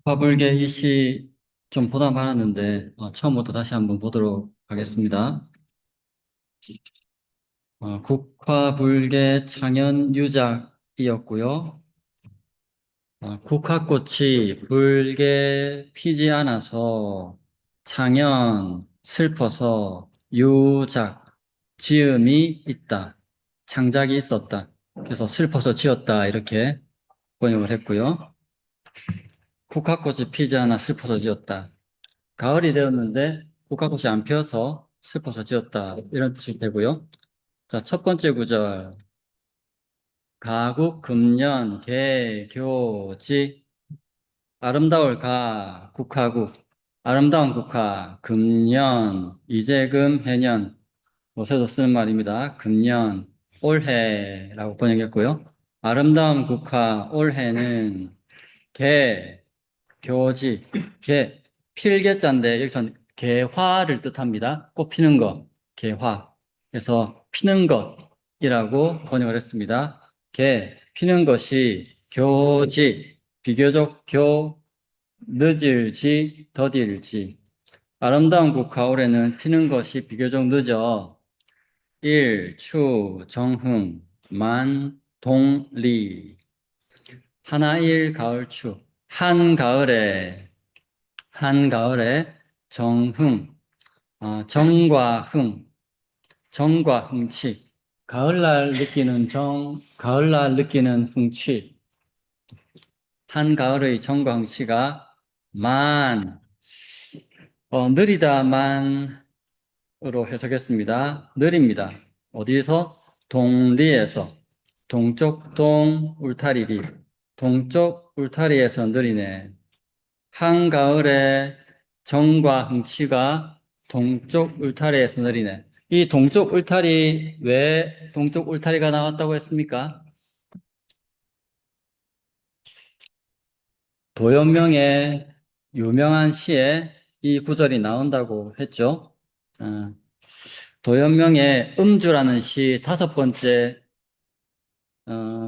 화불계 이 시 좀 보다 말았는데 처음부터 다시 한번 보도록 하겠습니다. 국화불계 창현유작이었고요. 국화꽃이 붉게 피지 않아서 창현, 슬퍼서 유작, 지음이 있다. 창작이 있었다. 그래서 슬퍼서 지었다 이렇게 번역을 했고요. 국화꽃이 피지 않아 슬퍼서 지었다. 가을이 되었는데 국화꽃이 안 피어서 슬퍼서 지었다. 이런 뜻이 되고요. 자, 첫 번째 구절. 가국, 금년, 개, 교, 지. 아름다울 가, 국화국. 아름다운 국화, 금년, 이재금, 해년. 요새도 쓰는 말입니다. 금년, 올해라고 번역했고요. 아름다운 국화, 올해는 개, 교지, 개, 필개자인데 여기서는 개화를 뜻합니다. 꽃 피는 것, 개화. 그래서 피는 것이라고 번역을 했습니다. 개, 피는 것이 교지, 비교적 늦을지, 더딜지. 아름다운 국화 올해는 피는 것이 비교적 늦어 일, 추, 정흥, 만, 동, 리. 하나일, 가을추. 한가을에 정흥, 정과 흥, 정과 흥취. 가을날 느끼는 흥취. 한가을의 정과 흥취가 느리다만으로 해석했습니다. 느립니다. 어디서? 동리에서. 동쪽 동 울타리리. 동쪽 울타리에서 느리네. 한가을에 정과 흥치가 동쪽 울타리에서 내리네. 이 동쪽 울타리, 왜 동쪽 울타리가 나왔다고 했습니까? 도연명의 유명한 시에 이 구절이 나온다고 했죠. 어, 도연명의 음주라는 시 다섯 번째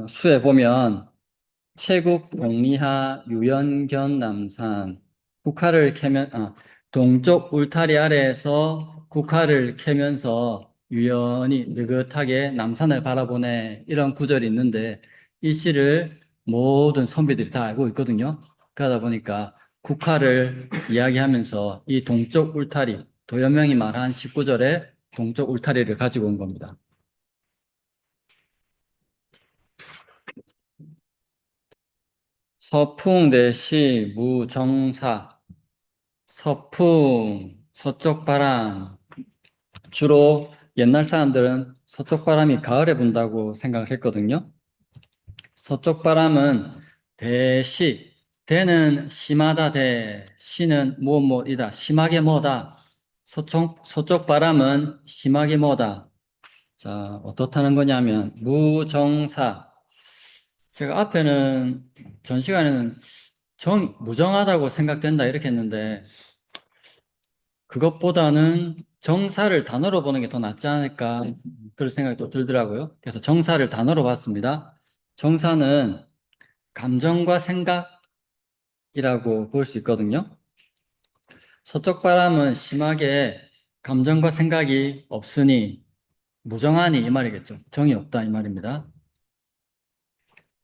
수에 보면 채국 동리하 유연견 남산 동쪽 울타리 아래에서 국화를 캐면서 유연히 느긋하게 남산을 바라보네 이런 구절이 있는데 이 시를 모든 선비들이 다 알고 있거든요. 그러다 보니까 국화를 이야기하면서 이 동쪽 울타리 도연명이 말한 19절에 동쪽 울타리를 가지고 온 겁니다. 서풍 내시 무정사 서풍, 서쪽 바람. 주로 옛날 사람들은 서쪽 바람이 가을에 분다고 생각을 했거든요. 서쪽 바람은 대시, 대는 심하다, 시는 무엇이다, 심하게 뭐다. 서쪽 바람은 심하게 뭐다. 자, 어떻다는 거냐면, 무정사. 제가 앞에는, 전 시간에는 무정하다고 생각된다, 이렇게 했는데, 그것보다는 정사를 단어로 보는 게 더 낫지 않을까 그런 생각이 또 들더라고요. 그래서 정사를 단어로 봤습니다. 정사는 감정과 생각이라고 볼 수 있거든요. 서쪽 바람은 심하게 감정과 생각이 없으니 무정하니 이 말이겠죠. 정이 없다 이 말입니다.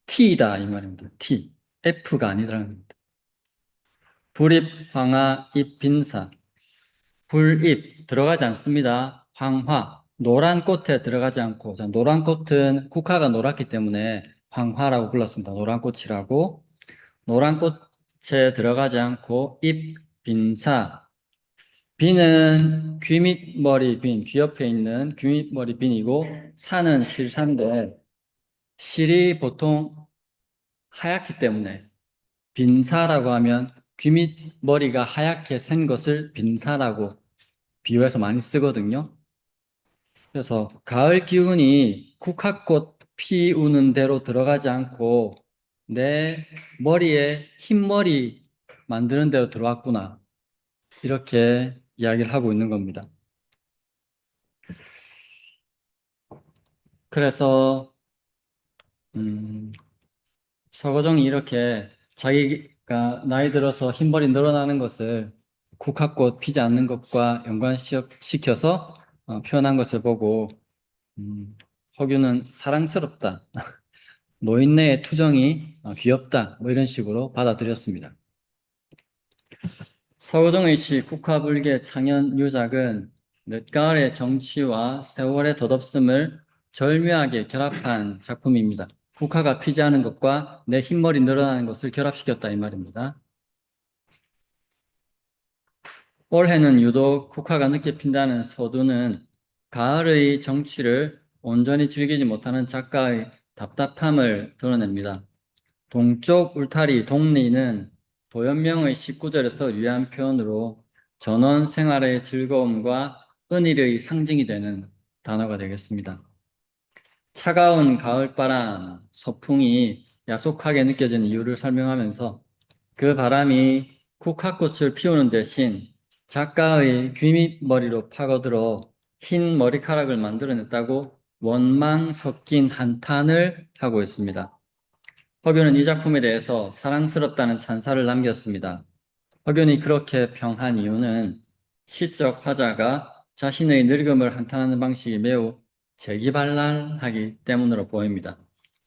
T이다 이 말입니다. T. F가 아니라는 겁니다. 불입, 황하, 입, 빈사. 불입 들어가지 않습니다. 황화 노란 꽃에 들어가지 않고 자, 노란 꽃은 국화가 노랗기 때문에 황화라고 불렀습니다. 노란 꽃이라고 노란 꽃에 들어가지 않고 입 빈사 비는 귀 밑 머리 빈, 귀 옆에 있는 귀 밑 머리 빈이고 사는 실사인데 실이 보통 하얗기 때문에 빈사라고 하면 귀 밑 머리가 하얗게 센 것을 빈사라고 비유해서 많이 쓰거든요. 그래서 가을 기운이 국화꽃 피우는 대로 들어가지 않고 내 머리에 흰머리 만드는 대로 들어왔구나. 이렇게 이야기를 하고 있는 겁니다. 그래서 음, 서거정이 이렇게 자기가 나이 들어서 흰머리 늘어나는 것을 국화꽃 피지 않는 것과 연관시켜서 표현한 것을 보고 허균은 사랑스럽다, 노인네의 투정이 귀엽다, 뭐 이런 식으로 받아들였습니다. 서거정의 시 국화불개 창현유작은 늦가을의 정치와 세월의 덧없음을 절묘하게 결합한 작품입니다. 국화가 피지 않은 것과 내 흰머리 늘어나는 것을 결합시켰다 이 말입니다. 올해는 유독 국화가 늦게 핀다는 서두는 가을의 정취를 온전히 즐기지 못하는 작가의 답답함을 드러냅니다. 동쪽 울타리 동리는 도연명의 19절에서 유의한 표현으로 전원 생활의 즐거움과 은일의 상징이 되는 단어가 되겠습니다. 차가운 가을바람, 서풍이 야속하게 느껴지는 이유를 설명하면서 그 바람이 국화꽃을 피우는 대신 작가의 귀밑머리로 파고들어 흰 머리카락을 만들어냈다고 원망 섞인 한탄을 하고 있습니다. 허균은 이 작품에 대해서 사랑스럽다는 찬사를 남겼습니다. 허균이 그렇게 평한 이유는 시적 화자가 자신의 늙음을 한탄하는 방식이 매우 재기발랄하기 때문으로 보입니다.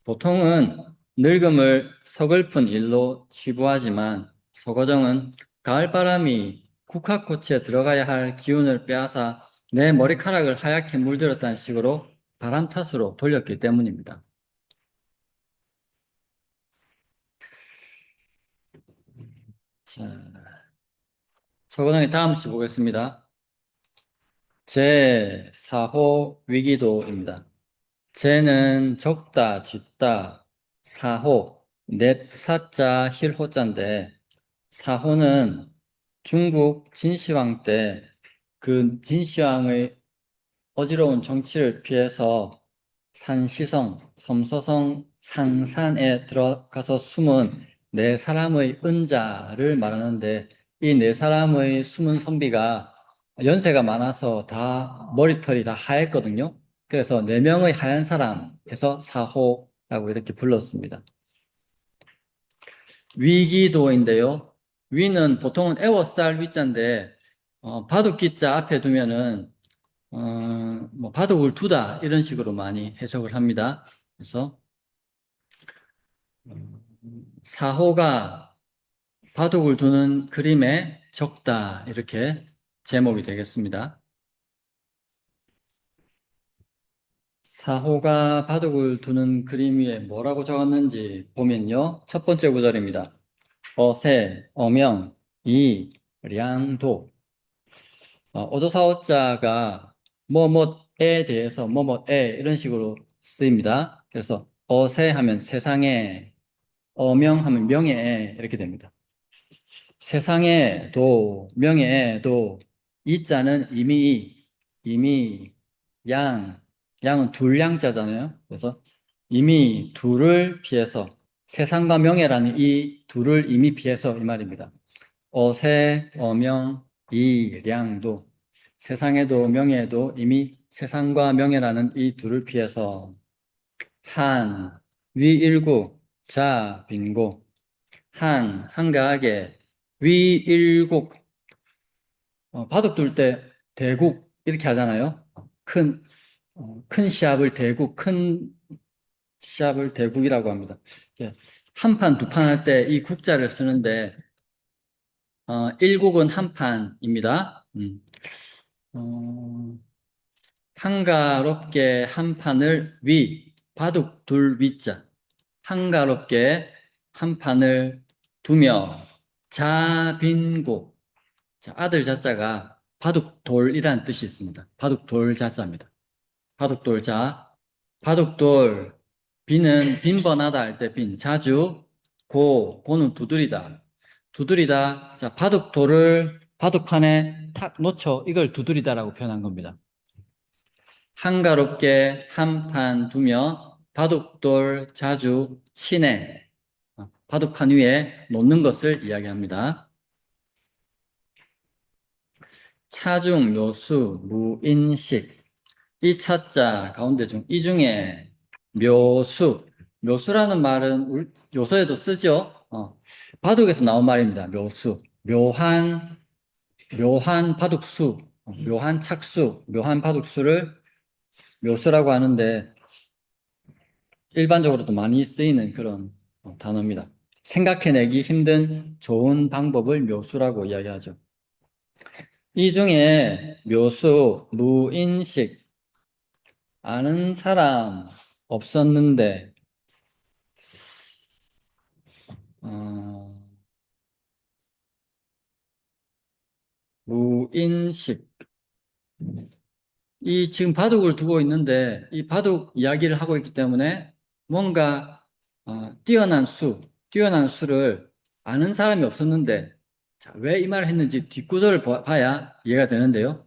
보통은 늙음을 서글픈 일로 치부하지만 서거정은 가을바람이 국화꽃에 들어가야 할 기운을 빼앗아 내 머리카락을 하얗게 물들었다는 식으로 바람 탓으로 돌렸기 때문입니다. 자, 서거정의 다음 시 보겠습니다. 제4호 위기도입니다. 제는 적다, 짙다, 사호, 넷, 사자, 힐호자인데, 사호는 중국 진시황 때 그 진시황의 어지러운 정치를 피해서 산시성, 섬서성, 상산에 들어가서 숨은 네 사람의 은자를 말하는데, 이 네 사람의 숨은 선비가 연세가 많아서 다 머리털이 다 하였거든요. 그래서 네 명의 하얀 사람 해서 사호라고 이렇게 불렀습니다. 위기도인데요. 위는 보통은 애워쌀 위자인데 바둑기자 앞에 두면은 뭐 바둑을 두다 이런 식으로 많이 해석을 합니다. 그래서 사호가 바둑을 두는 그림에 적다 이렇게 제목이 되겠습니다. 사호가 바둑을 두는 그림 위에 뭐라고 적었는지 보면요. 첫 번째 구절입니다. 어세, 어명, 이, 량도. 어조사어자가 뭐뭐에 대해서 뭐뭐에 이런 식으로 쓰입니다. 그래서 어세 하면 세상에, 어명하면 명예에 이렇게 됩니다. 세상에 도, 명예에 도, 이자는 이미, 양은 둘양자잖아요. 그래서 이미 둘을 피해서 세상과 명예라는 이 둘을 이미 피해서 이 말입니다. 어세, 어명, 이량도 세상에도 명예에도 이미 세상과 명예라는 이 둘을 피해서 한, 위일구, 자, 빈고 한가하게 위일곡 바둑 둘 때 대국 이렇게 하잖아요. 큰 시합을 대국, 큰 시합을 대국이라고 합니다. 한 판, 두 판 할 때 이 국자를 쓰는데 1국은 한 판입니다. 어, 한가롭게 한 판을 바둑 둘 위자 한가롭게 한 판을 두며 자빈고 자, 아들 자자가 바둑돌이라는 뜻이 있습니다. 바둑돌 자자입니다. 바둑돌 자, 바둑돌, 빈은 빈번하다 할 때 빈, 자주, 고는 두드리다. 두드리다, 자, 바둑돌을 바둑판에 탁 놓쳐 이걸 두드리다라고 표현한 겁니다. 한가롭게 한 판 두며 바둑돌 자주 치네. 바둑판 위에 놓는 것을 이야기합니다. 차중, 요수, 무인식 이 차자 가운데 중 이 중에 묘수 묘수라는 말은 요서에도 쓰죠. 바둑에서 나온 말입니다. 묘수. 묘한 바둑수, 묘한 착수, 묘한 바둑수를 묘수라고 하는데 일반적으로도 많이 쓰이는 그런 단어입니다. 생각해내기 힘든 좋은 방법을 묘수라고 이야기하죠. 이 중에 묘수, 무인식, 아는 사람 없었는데, 어, 무인식. 이 지금 바둑을 두고 있는데, 이 바둑 이야기를 하고 있기 때문에 뭔가 뛰어난 수를 아는 사람이 없었는데, 자, 왜 이 말을 했는지 뒷구절을 봐야 이해가 되는데요.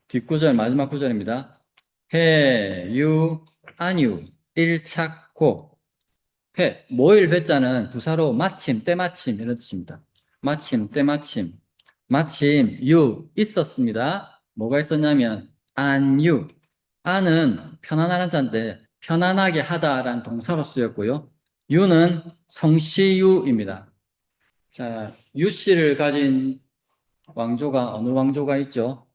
뒷구절 마지막 구절입니다. 해, 유, 안유, 일착고. 모일 회자는 부사로 마침, 때마침 이런 뜻입니다. 마침, 때마침. 마침, 있었습니다. 뭐가 있었냐면 안유. 안은 편안한 자인데 편안하게 하다라는 동사로 쓰였고요. 유는 성시유입니다. 자, 유씨를 가진 왕조가 어느 왕조가 있죠?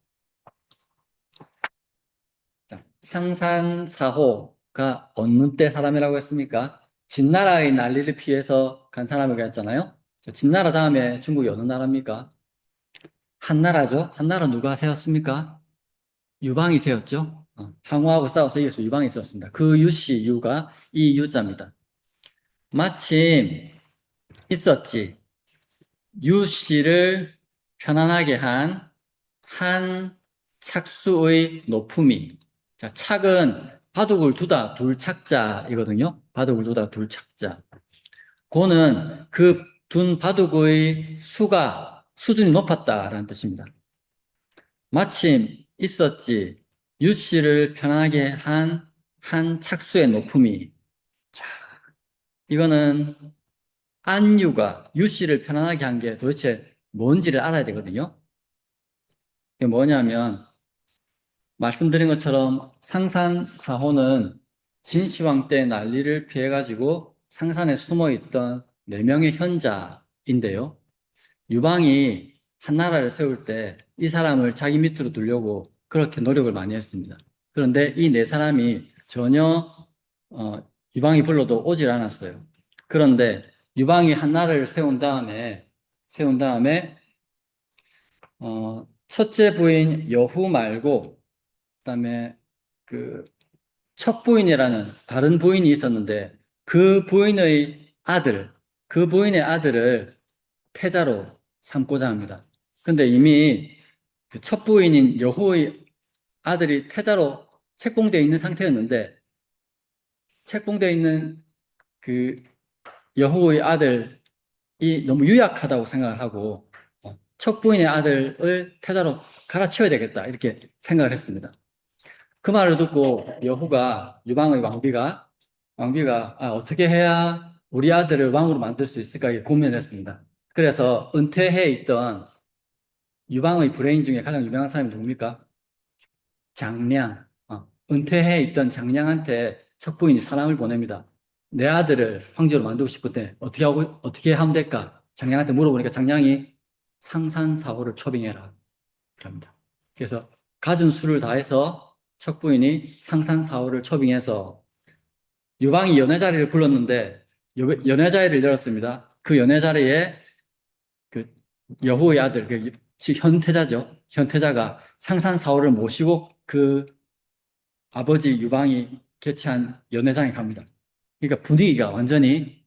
자, 상산사호가 어느 때 사람이라고 했습니까? 진나라의 난리를 피해서 간 사람이라고 했잖아요. 진나라 다음에 중국이 어느 나라입니까? 한나라죠. 한나라 누가 세웠습니까? 유방이 세웠죠. 항우하고 싸워서 이겨서 유방이 세웠습니다. 그 유씨 유가 이 유자입니다. 마침 있었지. 유씨를 편안하게 한 착수의 높음이. 자, 착은 바둑을 두다 둘 착자이거든요. 바둑을 두다 둘 착자. 고는 그 둔 바둑의 수준이 높았다라는 뜻입니다. 마침 있었지. 유씨를 편안하게 한 착수의 높음이. 자, 이거는 안유가 유씨를 편안하게 한 게 도대체 뭔지를 알아야 되거든요. 이게 뭐냐면 말씀드린 것처럼 상산사호는 진시황 때 난리를 피해가지고 상산에 숨어있던 4명의 현자인데요. 유방이 한나라를 세울 때 이 사람을 자기 밑으로 두려고 그렇게 노력을 많이 했습니다. 그런데 이 4사람이 전혀 유방이 불러도 오질 않았어요. 그런데 유방이 한나라를 세운 다음에 첫째 부인 여후 말고 그다음에 그 척부인이라는 다른 부인이 있었는데 그 부인의 아들을 태자로 삼고자 합니다. 근데 이미 그 척부인인 여호의 아들이 태자로 책봉되어 있는 상태였는데 책봉되어 있는 그 여호의 아들이 너무 유약하다고 생각을 하고 척부인의 아들을 태자로 갈아치워야 되겠다 이렇게 생각을 했습니다. 그 말을 듣고 여후가 유방의 왕비가 어떻게 해야 우리 아들을 왕으로 만들 수 있을까 고민을 했습니다. 그래서 은퇴해 있던 유방의 브레인 중에 가장 유명한 사람이 누굽니까? 장량. 은퇴해 있던 장량한테 척부인이 사람을 보냅니다. 내 아들을 황제로 만들고 싶은데 어떻게 하면 될까? 장량한테 물어보니까 장량이 상산사호를 초빙해라. 합니다. 그래서 갖은 수를 다해서 척부인이 상산사호를 초빙해서 유방이 연회자리를 불렀는데 연회자리를 열었습니다. 그 연회자리에 그 여호의 아들, 현태자죠. 현태자가 상산사호를 모시고 그 아버지 유방이 개최한 연회장에 갑니다. 그러니까 분위기가 완전히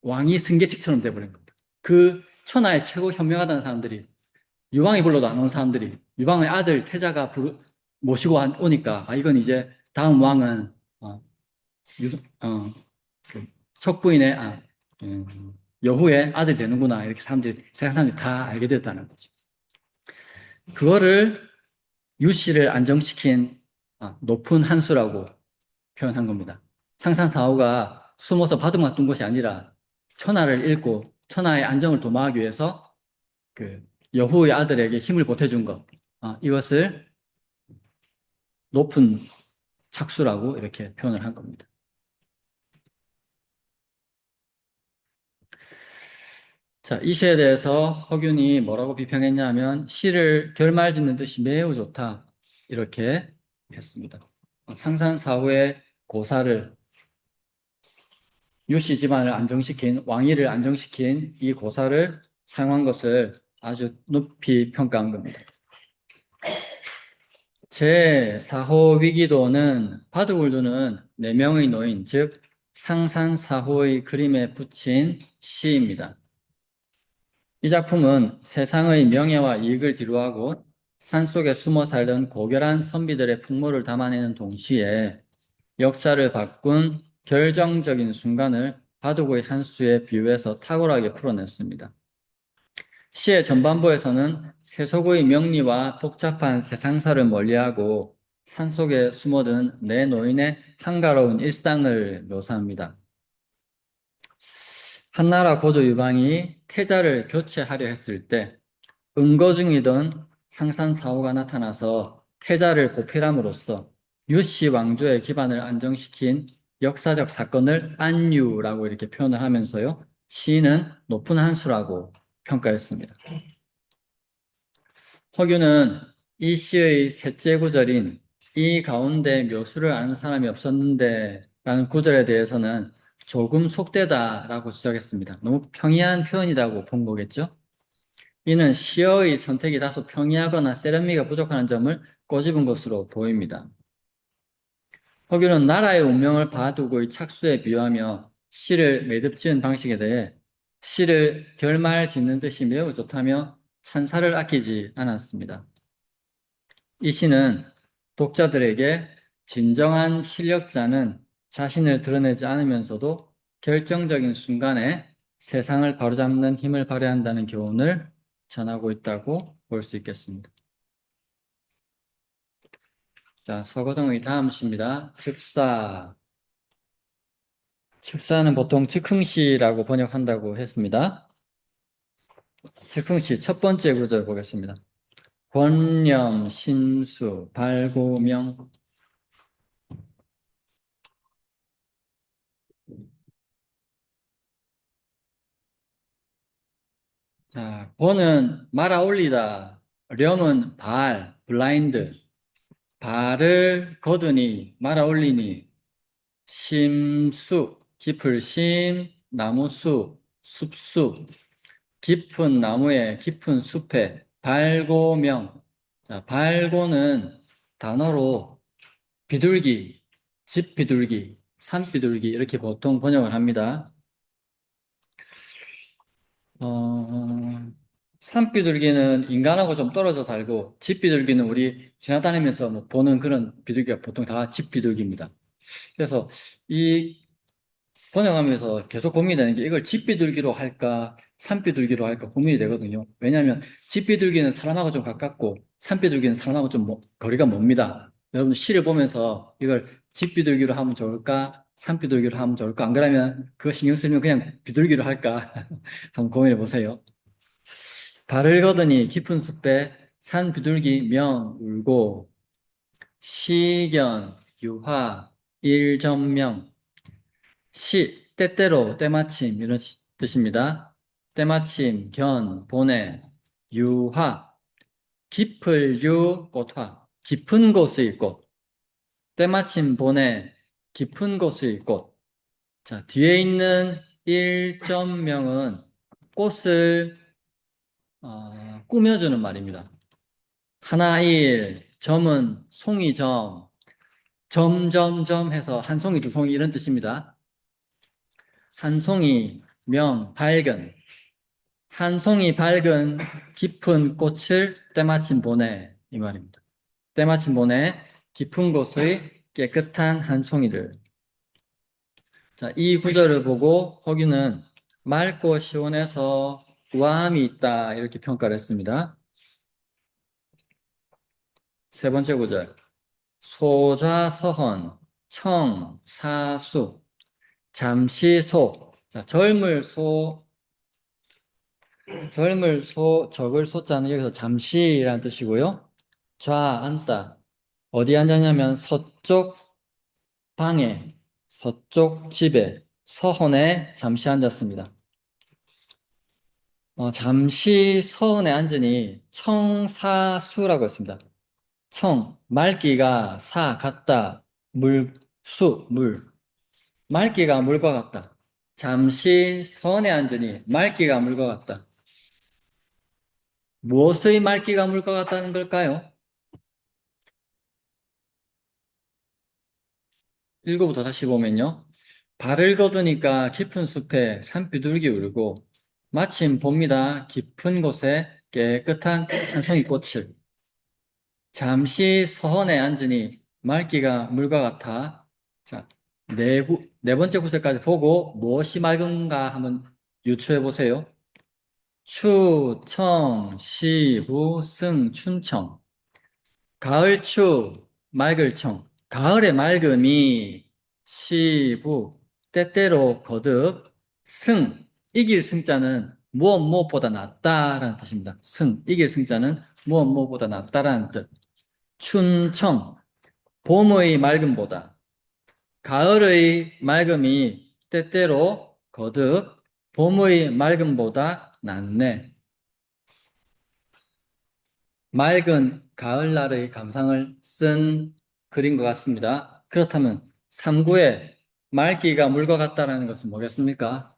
왕위 승계식처럼 돼버린 겁니다. 그 천하의 최고 현명하다는 사람들이 유방이 불러도 안 온 사람들이 유방의 아들 태자가 모시고 오니까 이건 이제 다음 왕은 어, 유, 어, 그 척부인의 여후의 아들이 되는구나 이렇게 세상 사람들이 다 알게 되었다는 거죠. 그거를 유씨를 안정시킨 높은 한 수라고 표현한 겁니다. 상산사후가 숨어서 바둑만 둔 것이 아니라 천하를 잃고 천하의 안정을 도모하기 위해서 그 여후의 아들에게 힘을 보태준 것, 이것을 높은 착수라고 이렇게 표현을 한 겁니다. 자, 이 시에 대해서 허균이 뭐라고 비평했냐면 시를 결말 짓는 뜻이 매우 좋다 이렇게 했습니다. 상산사후의 고사를 유씨 집안을 안정시킨 왕위를 안정시킨 이 고사를 사용한 것을 아주 높이 평가한 겁니다. 제4호 위기도는 바둑을 두는 4명의 노인, 즉 상산사후의 그림에 붙인 시입니다. 이 작품은 세상의 명예와 이익을 뒤로하고 산속에 숨어 살던 고결한 선비들의 풍모를 담아내는 동시에 역사를 바꾼 결정적인 순간을 바둑의 한 수에 비유해서 탁월하게 풀어냈습니다. 시의 전반부에서는 세속의 명리와 복잡한 세상사를 멀리하고 산속에 숨어든 네 노인의 한가로운 일상을 묘사합니다. 한나라 고조 유방이 태자를 교체하려 했을 때 은거 중이던 상산사후가 나타나서 태자를 보필함으로써 유씨 왕조의 기반을 안정시킨 역사적 사건을 안유라고 이렇게 표현을 하면서요. 시인은 높은 한 수라고 평가했습니다. 허균은 이 시의 셋째 구절인 이 가운데 묘수를 아는 사람이 없었는데 라는 구절에 대해서는 조금 속되다라고 지적했습니다. 너무 평이한 표현이라고 본 거겠죠? 이는 시어의 선택이 다소 평이하거나 세련미가 부족한 점을 꼬집은 것으로 보입니다. 허균은 나라의 운명을 봐두고의 착수에 비유하며 시를 매듭 지은 방식에 대해 시를 결말 짓는 듯이 매우 좋다며 찬사를 아끼지 않았습니다. 이 시는 독자들에게 진정한 실력자는 자신을 드러내지 않으면서도 결정적인 순간에 세상을 바로잡는 힘을 발휘한다는 교훈을 전하고 있다고 볼 수 있겠습니다. 자, 서거동의 다음 시입니다. 즉사. 즉사는 보통 즉흥시라고 번역한다고 했습니다. 즉흥시 첫 번째 구절 보겠습니다. 권념, 신수, 발고명. 자, 권은 말아 올리다. 령은 발, 블라인드. 발을 거두니, 말아 올리니. 심수, 깊을 심, 나무수, 숲수. 깊은 나무에, 깊은 숲에. 발고명. 자, 발고는 단어로 비둘기, 집 비둘기, 산 비둘기 이렇게 보통 번역을 합니다. 산비둘기는 인간하고 좀 떨어져 살고 집비둘기는 우리 지나다니면서 뭐 보는 그런 비둘기가 보통 다 집비둘기입니다. 그래서 이 번역하면서 계속 고민되는 게 이걸 집비둘기로 할까 산비둘기로 할까 고민이 되거든요. 왜냐하면 집비둘기는 사람하고 좀 가깝고 산비둘기는 사람하고 좀 거리가 멉니다. 여러분 시를 보면서 이걸 집비둘기로 하면 좋을까 산비둘기로 하면 좋을까 안 그러면 그거 신경 쓰면 그냥 비둘기로 할까 한번 고민해 보세요. 발을 걷으니 깊은 숲에 산 비둘기 명 울고 시견 유화 일전명 시 때때로 때마침 이런 뜻입니다. 때마침 견 보내 유화 깊을 유 꽃화 깊은 곳의 꽃 때마침 보내 깊은 곳의 꽃. 자, 뒤에 있는 일전명은 꽃을 꾸며주는 말입니다. 하나일, 점은 송이점, 점점점 해서 한 송이, 두 송이 이런 뜻입니다. 한 송이, 명, 밝은. 한 송이 밝은 깊은 꽃을 때마침 보내 이 말입니다. 때마침 보내 깊은 곳의 깨끗한 한 송이를. 자, 이 구절을 보고 허균은 맑고 시원해서 우아함이 있다 이렇게 평가를 했습니다. 세 번째 구절. 소자서헌, 청, 사수, 잠시소. 자, 젊을 소, 적을 소자는 여기서 잠시라는 뜻이고요. 좌, 앉다. 어디 앉았냐면 서쪽 방에, 서쪽 집에, 서원에 잠시 앉았습니다. 잠시 서원에 앉으니 청사수라고 했습니다. 청, 맑기가 사, 같다, 물, 수, 물. 맑기가 물과 같다. 잠시 서원에 앉으니 맑기가 물과 같다. 무엇의 맑기가 물과 같다는 걸까요? 1구부터 다시 보면요. 발을 걷으니까 깊은 숲에 산비둘기 울고 마침 봅니다. 깊은 곳에 깨끗한 한 송이 꽃을. 잠시 서원에 앉으니 맑기가 물과 같아. 자, 네 번째 구절까지 보고 무엇이 맑은가 한번 유추해 보세요. 추, 청, 시, 부, 승, 춘청. 가을추, 맑을청. 가을의 맑음이 시부, 때때로 거듭, 승, 이길 승자는 무엇 무엇보다 낫다라는 뜻입니다. 승, 이길 승자는 무엇 무엇보다 낫다라는 뜻. 춘청, 봄의 맑음보다, 가을의 맑음이 때때로 거듭, 봄의 맑음보다 낫네. 맑은 가을날의 감상을 쓴 글인 것 같습니다. 그렇다면 3구에 맑기가 물과 같다라는 것은 뭐겠습니까?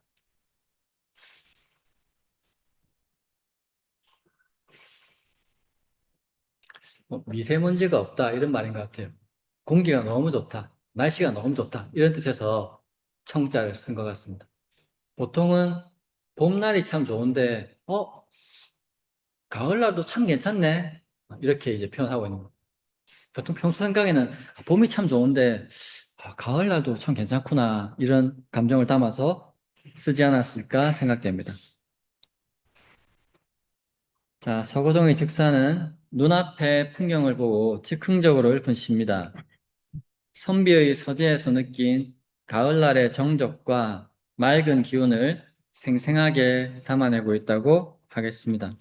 미세먼지가 없다 이런 말인 것 같아요. 공기가 너무 좋다, 날씨가 너무 좋다 이런 뜻에서 청자를 쓴 것 같습니다. 보통은 봄날이 참 좋은데 가을날도 참 괜찮네 이렇게 이제 표현하고 있는 거예요. 보통 평소 생각에는 봄이 참 좋은데 가을날도 참 괜찮구나 이런 감정을 담아서 쓰지 않았을까 생각됩니다. 자, 서고동의 즉사는 눈앞의 풍경을 보고 즉흥적으로 읊은 시입니다. 선비의 서재에서 느낀 가을날의 정적과 맑은 기운을 생생하게 담아내고 있다고 하겠습니다.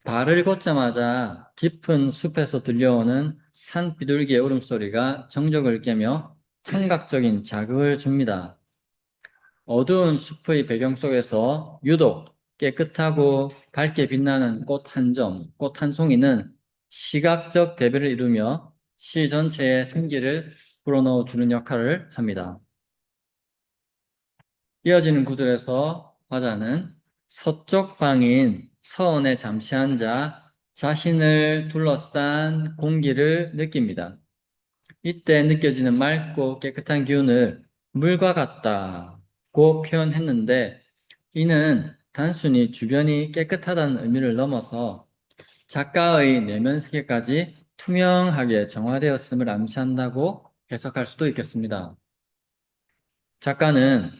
발을 걷자마자 깊은 숲에서 들려오는 산 비둘기의 울음소리가 정적을 깨며 청각적인 자극을 줍니다. 어두운 숲의 배경 속에서 유독 깨끗하고 밝게 빛나는 꽃 한 점, 꽃 한 송이는 시각적 대비를 이루며 시 전체에 생기를 불어넣어 주는 역할을 합니다. 이어지는 구절에서 화자는 서쪽 방인 서원에 잠시 앉아 자신을 둘러싼 공기를 느낍니다. 이때 느껴지는 맑고 깨끗한 기운을 물과 같다고 표현했는데 이는 단순히 주변이 깨끗하다는 의미를 넘어서 작가의 내면 세계까지 투명하게 정화되었음을 암시한다고 해석할 수도 있겠습니다. 작가는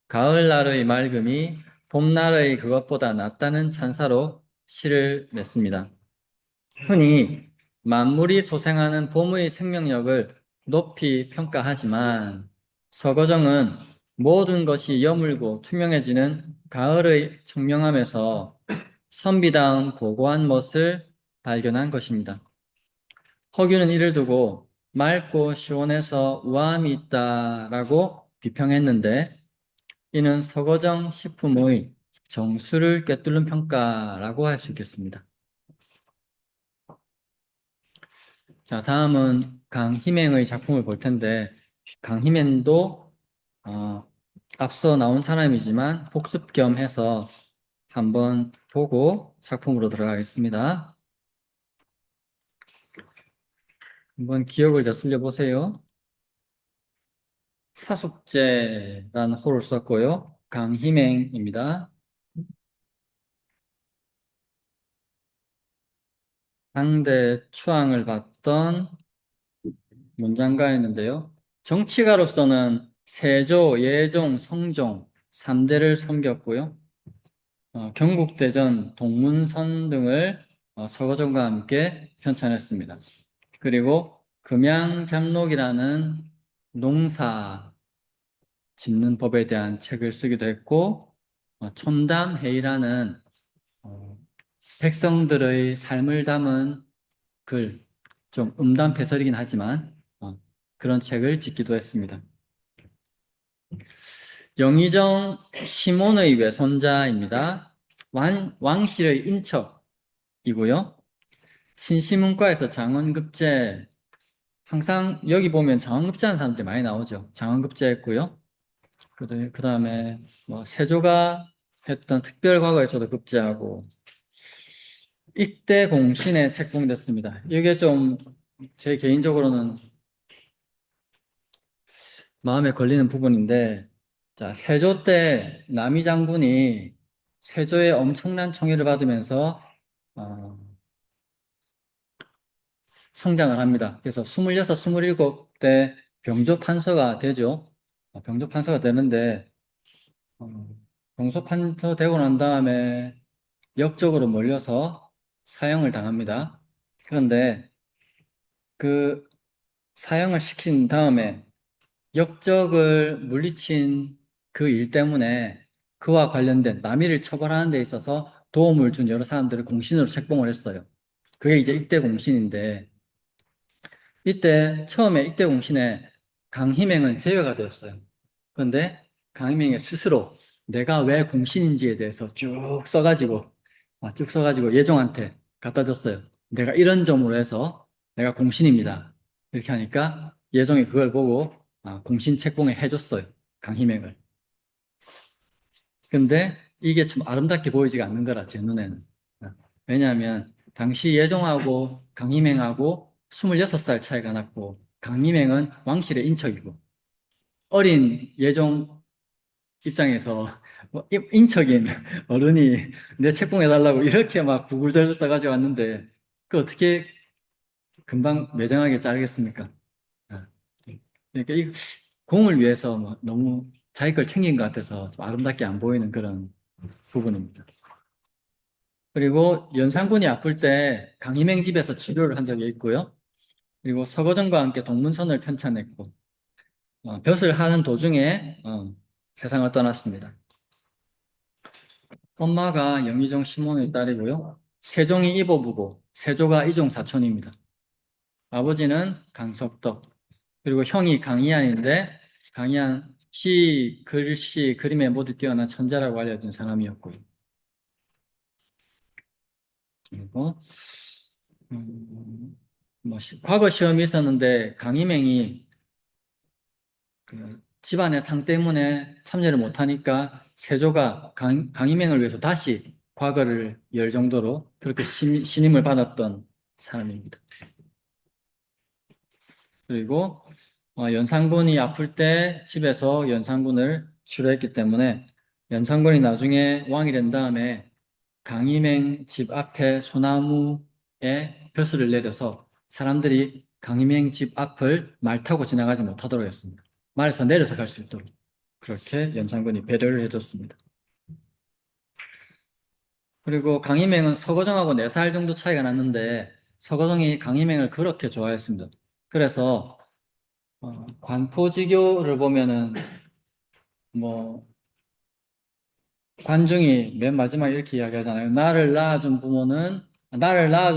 가을날의 맑음이 봄날의 그것보다 낫다는 찬사로 시를 냈습니다. 흔히 만물이 소생하는 봄의 생명력을 높이 평가하지만 서거정은 모든 것이 여물고 투명해지는 가을의 청명함에서 선비다운 고고한 멋을 발견한 것입니다. 허균은 이를 두고 맑고 시원해서 우아함이 있다라고 비평했는데 이는 서거정 식품의 정수를 꿰뚫는 평가라고 할 수 있겠습니다. 자, 다음은 강희맹의 작품을 볼 텐데 강희맹도 앞서 나온 사람이지만 복습 겸 해서 한번 보고 작품으로 들어가겠습니다. 한번 기억을 되살려 보세요. 사숙제라는 호를 썼고요. 강희맹입니다. 당대 추앙을 받던 문장가였는데요. 정치가로서는 세조, 예종, 성종 3대를 섬겼고요. 경국대전, 동문선 등을 서거정과 함께 편찬했습니다. 그리고 금양잡록이라는 농사 짓는 법에 대한 책을 쓰기도 했고 촌담회의라는 어, 백성들의 삶을 담은 글, 좀 음담패설이긴 하지만 그런 책을 짓기도 했습니다. 영의정 시몬의 외손자입니다. 왕실의 인척이고요. 신시문과에서 장원급제, 항상 여기 보면 장원급제하는 사람들이 많이 나오죠. 장원급제했고요. 그 다음에 뭐 세조가 했던 특별과거에서도 급제하고 익대공신에 책봉됐습니다. 이게 좀 제 개인적으로는 마음에 걸리는 부분인데, 자, 세조 때 남이 장군이 세조의 엄청난 총애를 받으면서 어, 성장을 합니다. 그래서 26, 27대 병조 판서가 되죠. 병조 판서가 되는데 어, 병조 판서 되고 난 다음에 역적으로 몰려서 사형을 당합니다. 그런데 그 사형을 시킨 다음에 역적을 물리친 그 일 때문에 그와 관련된 남이를 처벌하는 데 있어서 도움을 준 여러 사람들을 공신으로 책봉을 했어요. 그게 이제 입대 공신인데 이때 처음에 입대 공신에 강희맹은 제외가 되었어요. 그런데 강희맹이 스스로 내가 왜 공신인지에 대해서 쭉 써가지고 예종한테 갖다 줬어요. 내가 이런 점으로 해서 내가 공신입니다. 이렇게 하니까 예종이 그걸 보고 공신 책봉에 해줬어요. 강희맹을. 근데 이게 참 아름답게 보이지가 않는 거라, 제 눈에는. 왜냐하면 당시 예종하고 강희맹하고 26살 차이가 났고 강희맹은 왕실의 인척이고 어린 예종 입장에서 뭐 인척인 어른이 내 책봉해달라고 이렇게 막 구구절절 써가지고 왔는데 그 어떻게 금방 매정하게 자르겠습니까? 아, 그러니까 이 공을 위해서 뭐 너무 자기 걸 챙긴 것 같아서 좀 아름답게 안 보이는 그런 부분입니다. 그리고 연산군이 아플 때 강희맹 집에서 치료를 한 적이 있고요. 그리고 서거정과 함께 동문선을 편찬했고 벼슬 하는 도중에 세상을 떠났습니다. 엄마가 영의정 시몬의 딸이고요. 세종이 이보부고 세조가 이종 사촌입니다. 아버지는 강석덕, 그리고 형이 강희안인데 강희안 시, 글씨, 그림에 모두 뛰어난 천재라고 알려진 사람이었고요. 그리고 뭐 과거 시험이 있었는데 강희맹이 그 집안의 상 때문에 참여를 못하니까 세조가 강희맹을 위해서 다시 과거를 열 정도로 그렇게 신임을 받았던 사람입니다. 그리고 연산군이 아플 때 집에서 연산군을 치료했기 때문에 연산군이 나중에 왕이 된 다음에 강희맹 집 앞에 소나무에 벼슬을 내려서 사람들이 강희맹 집 앞을 말 타고 지나가지 못하도록 했습니다. 말에서 내려서 갈 수 있도록 그렇게 연산군이 배려를 해줬습니다. 그리고 강희맹은 서거정하고 4살 정도 차이가 났는데 서거정이 강희맹을 그렇게 좋아했습니다. 그래서 관포지교를 보면은 뭐 관중이 맨 마지막에 이렇게 이야기하잖아요. 나를 낳아준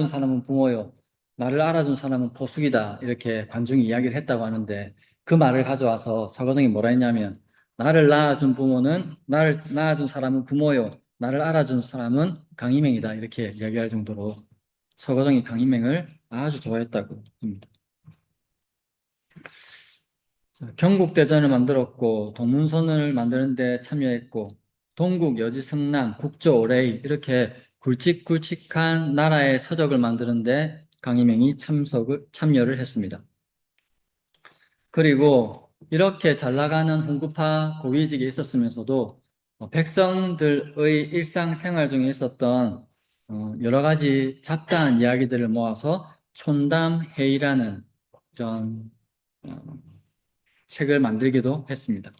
사람은 부모요. 나를 알아준 사람은 포숙이다. 이렇게 관중이 이야기를 했다고 하는데 그 말을 가져와서 서거정이 뭐라 했냐면 나를 낳아준 사람은 부모요. 나를 알아준 사람은 강희맹이다. 이렇게 이야기할 정도로 서거정이 강희맹을 아주 좋아했다고 합니다. 경국대전을 만들었고 동문선을 만드는 데 참여했고 동국, 여지, 승남, 국조, 오레이 이렇게 굵직굵직한 나라의 서적을 만드는데 강희맹이 참여를 했습니다. 그리고 이렇게 잘 나가는 훈구파 고위직에 있었으면서도 백성들의 일상생활 중에 있었던 여러 가지 잡다한 이야기들을 모아서 촌담회의라는 이런 어, 책을 만들기도 했습니다.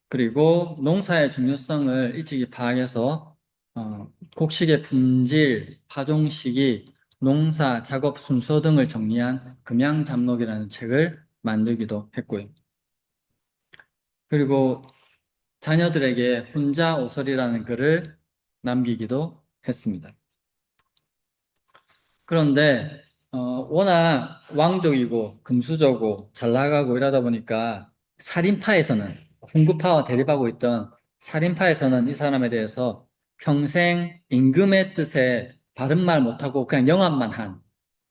그리고 농사의 중요성을 일찍이 파악해서 곡식의 품질, 파종 시기, 농사 작업 순서 등을 정리한 금양잡록이라는 책을 만들기도 했고요. 그리고 자녀들에게 훈자 오설이라는 글을 남기기도 했습니다. 그런데 워낙 왕족이고 금수저고 잘 나가고 이러다 보니까 살인파에서는 훈구파와 대립하고 있던 살인파에서는 이 사람에 대해서 평생 임금의 뜻에 바른 말 못하고 그냥 영합만 한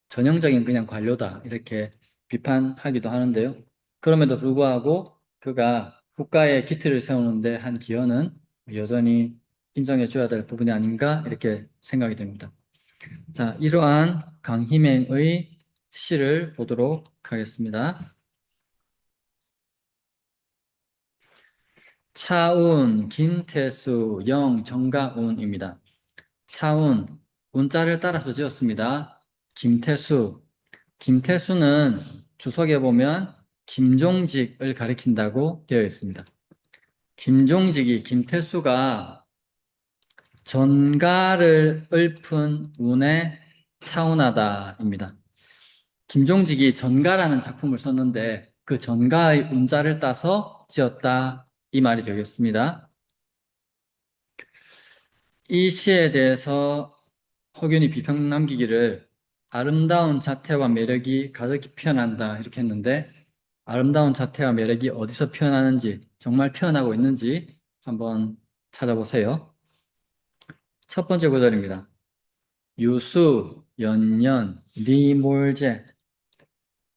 전형적인 그냥 관료다 이렇게 비판하기도 하는데요. 그럼에도 불구하고 그가 국가의 기틀을 세우는데 한 기여는 여전히 인정해 줘야 될 부분이 아닌가 이렇게 생각이 됩니다. 자, 이러한 강희맹의 시를 보도록 하겠습니다. 차운, 김태수, 영, 정가운입니다. 차운, 운자를 따라서 지었습니다. 김태수, 김태수는 주석에 보면 김종직을 가리킨다고 되어 있습니다. 김종직이, 김태수가 전가를 읊은 운에 차운하다입니다. 김종직이 전가라는 작품을 썼는데 그 전가의 운자를 따서 지었다 이 말이 되겠습니다. 이 시에 대해서 허균이 비평 남기기를 아름다운 자태와 매력이 가득히 피어난다 이렇게 했는데 아름다운 자태와 매력이 어디서 피어나는지 정말 피어나고 있는지 한번 찾아보세요. 첫 번째 구절입니다. 유수, 연년, 니몰제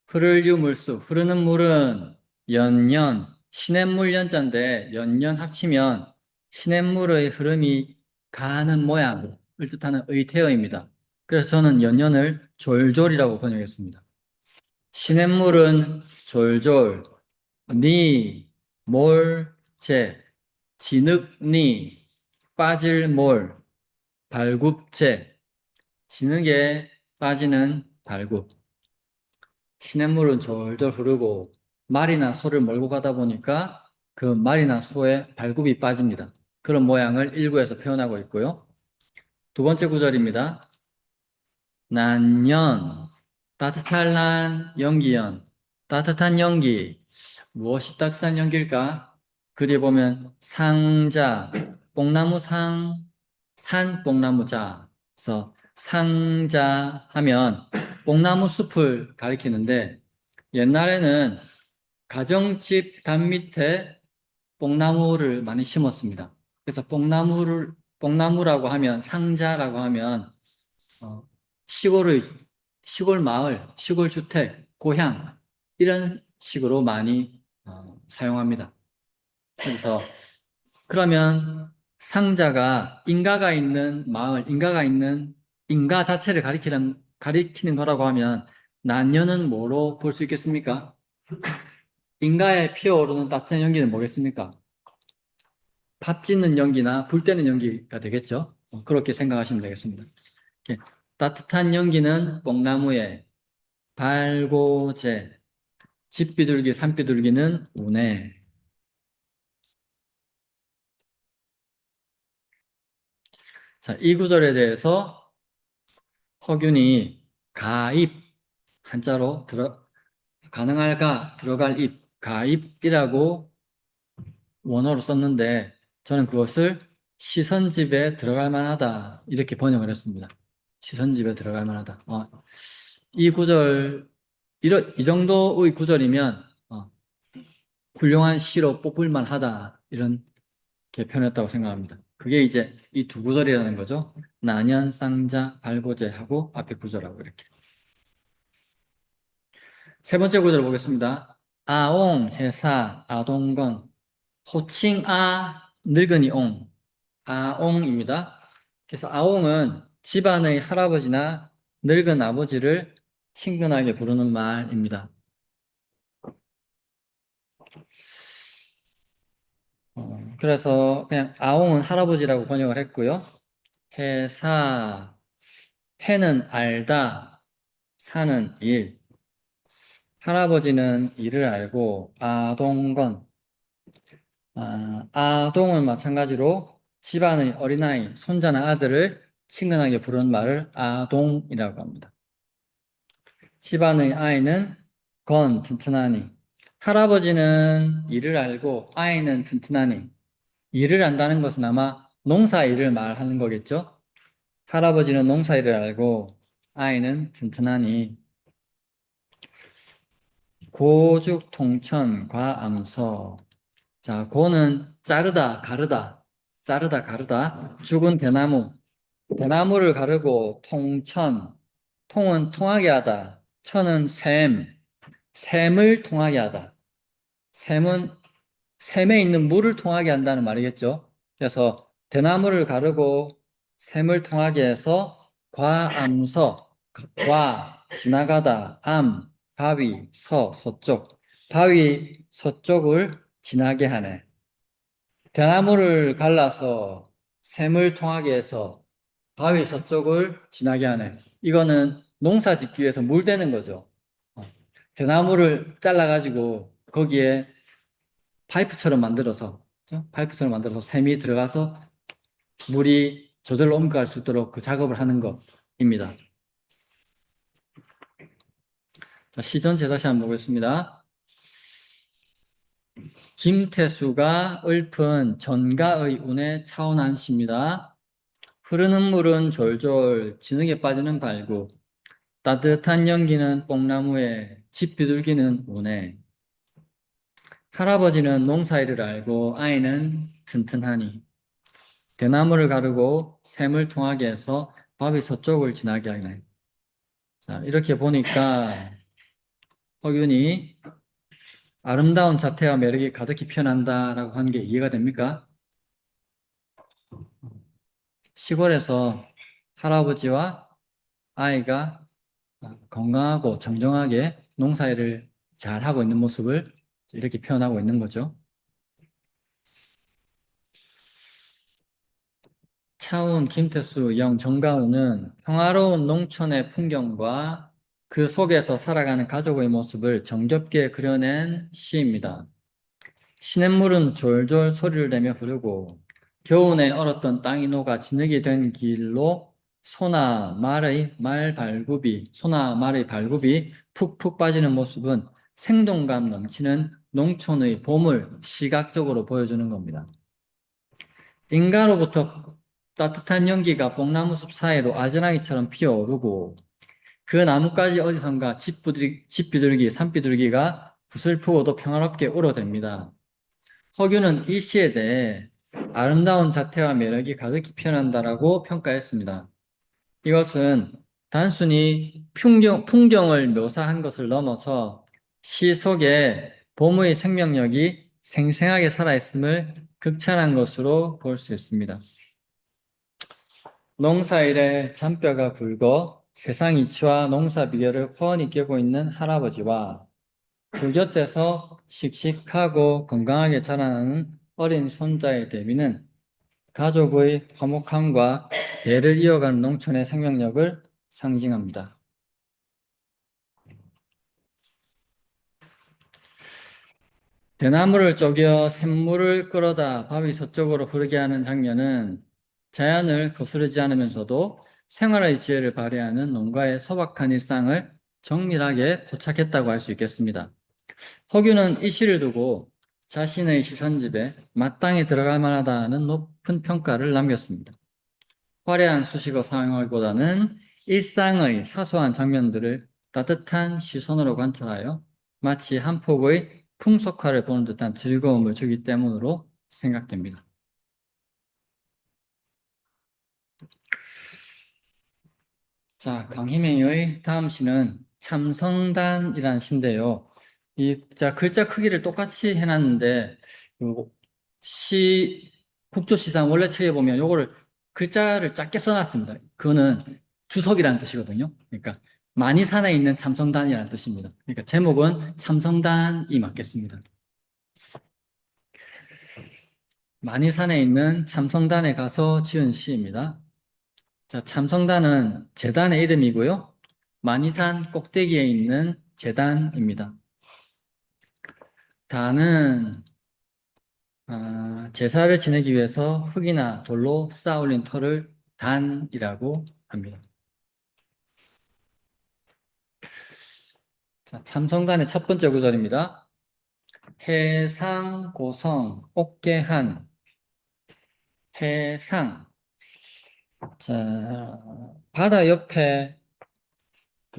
흐를 유물수, 흐르는 물은 연년, 시냇물 연자인데 연년 합치면 시냇물의 흐름이 가는 모양을 뜻하는 의태어입니다. 그래서 저는 연년을 졸졸이라고 번역했습니다. 시냇물은 졸졸, 니, 몰, 제, 진흙니, 빠질 몰, 발굽제, 진흙에 빠지는 발굽. 시냇물은 졸졸 흐르고 말이나 소를 몰고 가다 보니까 그 말이나 소의 발굽이 빠집니다. 그런 모양을 일구에서 표현하고 있고요. 두 번째 구절입니다. 난연, 따뜻한 난, 연기연, 따뜻한 연기. 무엇이 따뜻한 연기일까? 글에 보면 상자, 뽕나무 상, 산 뽕나무자. 그래서 상자 하면 뽕나무 숲을 가리키는데 옛날에는 가정집 담 밑에 뽕나무를 많이 심었습니다. 그래서 뽕나무라고 하면 상자라고 하면 어, 시골의 시골 마을, 시골 주택, 고향 이런 식으로 많이 사용합니다. 그래서 그러면 상자가 인가가 있는 마을, 인가가 있는 인가 자체를 가리키는 거라고 하면 난년은 뭐로 볼 수 있겠습니까? 인가에 피어오르는 따뜻한 연기는 뭐겠습니까? 밥 짓는 연기나 불 때는 연기가 되겠죠? 그렇게 생각하시면 되겠습니다. 이렇게 따뜻한 연기는 뽕나무에 발고제, 집비둘기, 산비둘기는 운에. 자, 이 구절에 대해서 허균이 가입, 한자로 가능할까, 들어갈 입, 가입이라고 원어로 썼는데 저는 그것을 시선집에 들어갈 만하다 이렇게 번역을 했습니다. 시선집에 들어갈 만하다. 이 구절, 이 정도의 구절이면 훌륭한 시로 뽑을 만하다 이런 개편했다고 생각합니다. 그게 이제 이 두 구절이라는 거죠. 난연, 쌍자, 발고제하고 앞에 구절하고 이렇게. 세 번째 구절 보겠습니다. 아옹, 해사, 아동건, 호칭 늙은이 옹, 아옹입니다. 그래서 아옹은 집안의 할아버지나 늙은 아버지를 친근하게 부르는 말입니다. 그래서 그냥 아옹은 할아버지라고 번역을 했고요. 해사, 해는 알다, 사는 일. 할아버지는 일을 알고 아동건, 아동은 마찬가지로 집안의 어린아이, 손자나 아들을 친근하게 부르는 말을 아동이라고 합니다. 집안의 아이는 튼튼하니. 할아버지는 일을 알고 아이는 튼튼하니. 일을 안다는 것은 아마 농사 일을 말하는 거겠죠? 할아버지는 농사 일을 알고 아이는 튼튼하니 고죽, 통천, 과암서. 자, 고는 자르다, 가르다. 자르다, 가르다. 죽은 대나무. 대나무를 가르고 통천. 통은 통하게 하다. 천은 샘. 샘을 통하게 하다. 샘은 샘에 있는 물을 통하게 한다는 말이겠죠. 그래서 대나무를 가르고 샘을 통하게 해서 과암서, 과 지나가다, 암 바위, 서쪽, 바위 서쪽을 지나게 하네. 대나무를 갈라서 샘을 통하게 해서 바위 서쪽을 지나게 하네. 이거는 농사 짓기 위해서 물 대는 거죠. 대나무를 잘라가지고 거기에 파이프처럼 만들어서, 그죠? 파이프처럼 만들어서 샘이 들어가서 물이 저절로 옮겨갈 수 있도록 그 작업을 하는 것입니다. 자, 시 전체 다시 한번 보겠습니다. 김태수가 읊은 전가의 운에 차온한 시입니다. 흐르는 물은 졸졸 진흙에 빠지는 발구, 따뜻한 연기는 뽕나무에 집 비둘기는 오네. 할아버지는 농사일을 알고 아이는 튼튼하니 대나무를 가르고 샘을 통하게 해서 바위 서쪽을 지나게 하네. 자, 이렇게 보니까 허균이 아름다운 자태와 매력이 가득히 피어난다라고 하는 게 이해가 됩니까? 시골에서 할아버지와 아이가 건강하고 정정하게 농사일을 잘 하고 있는 모습을 이렇게 표현하고 있는 거죠. 차운, 김태수, 영, 정가운은 평화로운 농촌의 풍경과 그 속에서 살아가는 가족의 모습을 정겹게 그려낸 시입니다. 시냇물은 졸졸 소리를 내며 흐르고 겨우내 얼었던 땅이 녹아 진흙이 된 길로 소나 말의 발굽이 푹푹 빠지는 모습은 생동감 넘치는 농촌의 봄을 시각적으로 보여주는 겁니다. 인가로부터 따뜻한 연기가 뽕나무숲 사이로 아지랑이처럼 피어오르고 그 나뭇가지 어디선가 집비둘기, 산비둘기가 구슬프고도 평화롭게 울어댑니다. 허균은 이 시에 대해 아름다운 자태와 매력이 가득히 피어난다라고 평가했습니다. 이것은 단순히 풍경을 묘사한 것을 넘어서 시 속에 봄의 생명력이 생생하게 살아있음을 극찬한 것으로 볼 수 있습니다. 농사일에 잔뼈가 굵어 세상 이치와 농사 비결을 훤히 꿰고 있는 할아버지와 그 곁에서 씩씩하고 건강하게 자라나는 어린 손자의 대비는 가족의 화목함과 대를 이어가는 농촌의 생명력을 상징합니다. 대나무를 쪼개 샘물을 끌어다 바위 서쪽으로 흐르게 하는 장면은 자연을 거스르지 않으면서도 생활의 지혜를 발휘하는 농가의 소박한 일상을 정밀하게 포착했다고 할 수 있겠습니다. 허균은 이 시를 두고 자신의 시선집에 마땅히 들어갈 만하다는 높은 평가를 남겼습니다. 화려한 수식어 사용하기보다는 일상의 사소한 장면들을 따뜻한 시선으로 관찰하여 마치 한 폭의 풍속화를 보는 듯한 즐거움을 주기 때문으로 생각됩니다. 자, 강희명의 다음 시는 참성단이라는 시인데요. 글자 크기를 똑같이 해놨는데, 국조시상 원래 책에 보면 요거를 글자를 작게 써놨습니다. 그거는 주석이라는 뜻이거든요. 그러니까 만이산에 있는 참성단이라는 뜻입니다. 그러니까 제목은 참성단이 맞겠습니다. 만이산에 있는 참성단에 가서 지은 시입니다. 자, 참성단은 제단의 이름이고요. 만이산 꼭대기에 있는 제단입니다. 단은 제사를 지내기 위해서 흙이나 돌로 쌓아 올린 터를 단이라고 합니다. 자, 참성단의 첫 번째 구절입니다. 해상, 고성, 옥계한. 해상. 자, 바다 옆에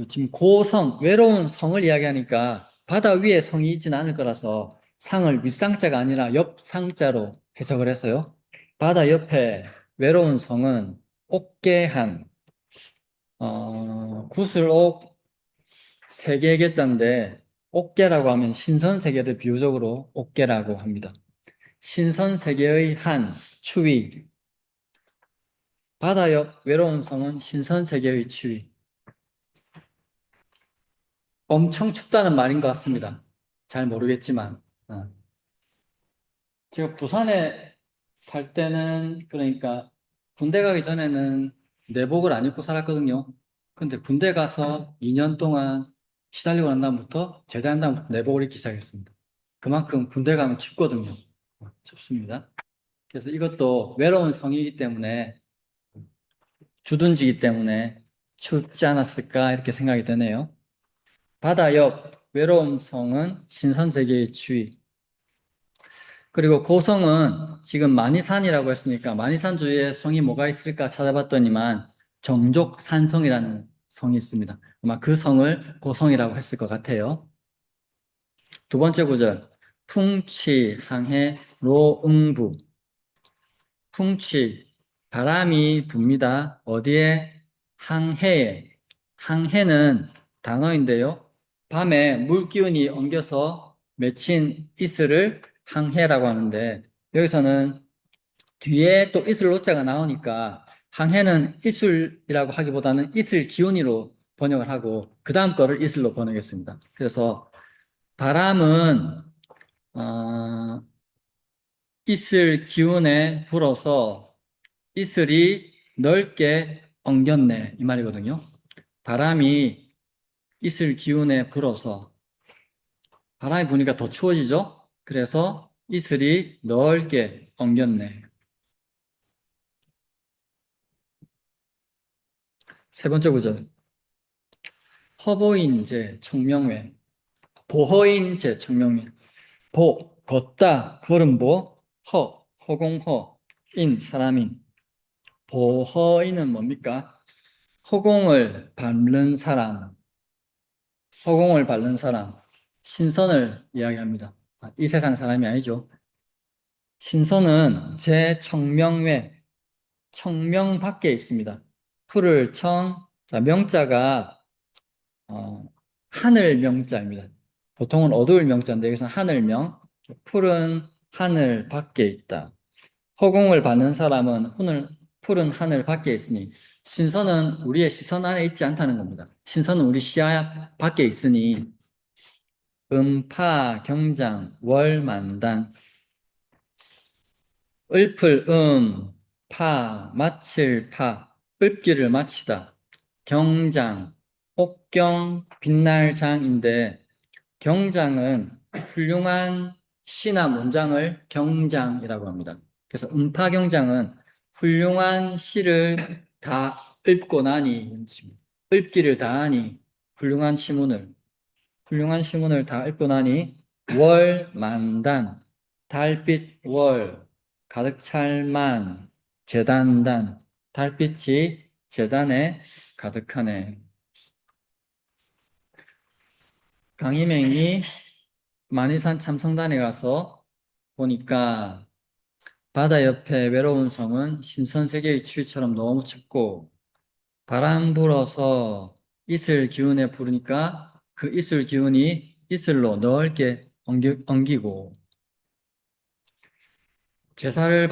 지금 고성, 외로운 성을 이야기하니까 바다 위에 성이 있지는 않을 거라서 상을 윗상자가 아니라 옆상자로 해석을 했어요. 바다 옆에 외로운 성은 옥계한, 구슬옥 세 개의 개자인데 옥계라고 하면 신선세계를 비유적으로 옥계라고 합니다. 신선세계의 한, 추위. 바다 옆 외로운 성은 신선세계의 추위. 엄청 춥다는 말인 것 같습니다. 잘 모르겠지만. 제가 부산에 살 때는, 그러니까 군대 가기 전에는 내복을 안 입고 살았거든요. 근데 군대 가서 2년 동안 시달리고 난 다음부터, 제대한 다음부터 내복을 입기 시작했습니다. 그만큼 군대 가면 춥거든요. 춥습니다. 그래서 이것도 외로운 성이기 때문에, 주둔지기 때문에 춥지 않았을까 이렇게 생각이 되네요. 바다 옆 외로운 성은 신선세계의 추위. 그리고 고성은 지금 만이산이라고 했으니까 만이산 주위에 성이 뭐가 있을까 찾아봤더니만 정족산성이라는 성이 있습니다. 아마 그 성을 고성이라고 했을 것 같아요. 두 번째 구절. 풍치, 항해, 로응부. 풍치, 바람이 붑니다. 어디에? 항해에. 항해는 단어인데요. 밤에 물기운이 엉겨서 맺힌 이슬을 항해라고 하는데, 여기서는 뒤에 또 이슬 로자가 나오니까 항해는 이슬이라고 하기보다는 이슬 기운이로 번역을 하고 그 다음 거를 이슬로 번역했습니다. 그래서 바람은 이슬 기운에 불어서 이슬이 넓게 엉겼네 이 말이거든요. 바람이 이슬 기운에 불어서 바람이 부니까 더 추워지죠. 그래서 이슬이 넓게 엉겼네. 세 번째 구절. 허보인제 청명회. 보허인제 청명회. 보, 걷다, 걸음보. 허공허. 인, 사람인. 보허인은 뭡니까? 허공을 밟는 사람. 허공을 밟는 사람. 신선을 이야기합니다. 이 세상 사람이 아니죠. 신선은 제 청명회. 청명 밖에 있습니다. 풀을 청, 자, 명자가 어, 하늘 명자입니다. 보통은 어두울 명자인데 여기서는 하늘명. 푸른 하늘 밖에 있다. 허공을 받는 사람은 푸른 하늘 밖에 있으니 신선은 우리의 시선 안에 있지 않다는 겁니다. 신선은 우리 시야 밖에 있으니 음파, 경장, 월, 만단, 읊을 파, 마칠 파, 읊기를 마치다, 경장, 옥경, 빛날 장인데 경장은 훌륭한 시나 문장을 경장이라고 합니다. 그래서 음파경장은 훌륭한 시를 다 읊고 나니, 읊기를 다 하니, 훌륭한 시문을 다 읽고 나니 월 만단 달빛 월 가득 찰만 재단단 달빛이 재단에 가득하네. 강희맹이 만이산 참성단에 가서 보니까 바다 옆에 외로운 성은 신선세계의 추위처럼 너무 춥고 바람 불어서 이슬 기운에 부르니까 그 이슬 기운이 이슬로 넓게 엉기고 제사를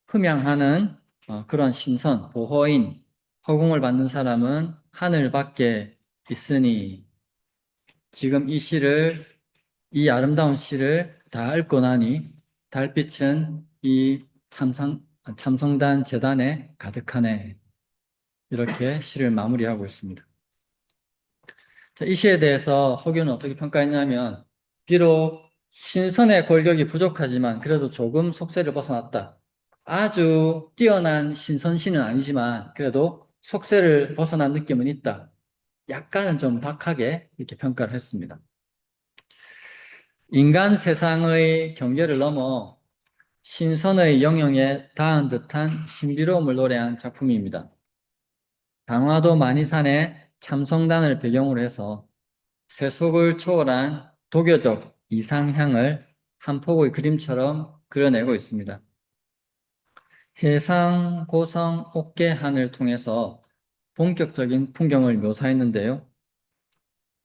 흠양하는 그런 신선, 보호인, 허공을 받는 사람은 하늘 밖에 있으니 지금 이 아름다운 시를 다 읽고 나니 달빛은 이 참성단 재단에 가득하네. 이렇게 시를 마무리하고 있습니다. 자, 이 시에 대해서 허균은 어떻게 평가했냐면 비록 신선의 골격이 부족하지만 그래도 조금 속세를 벗어났다. 아주 뛰어난 신선시는 아니지만 그래도 속세를 벗어난 느낌은 있다. 약간은 좀 박하게 이렇게 평가를 했습니다. 인간 세상의 경계를 넘어 신선의 영역에 닿은 듯한 신비로움을 노래한 작품입니다. 강화도 만이산에 참성단을 배경으로 해서 세속을 초월한 도교적 이상향을 한 폭의 그림처럼 그려내고 있습니다. 해상, 고성, 옥계한을 통해서 본격적인 풍경을 묘사했는데요.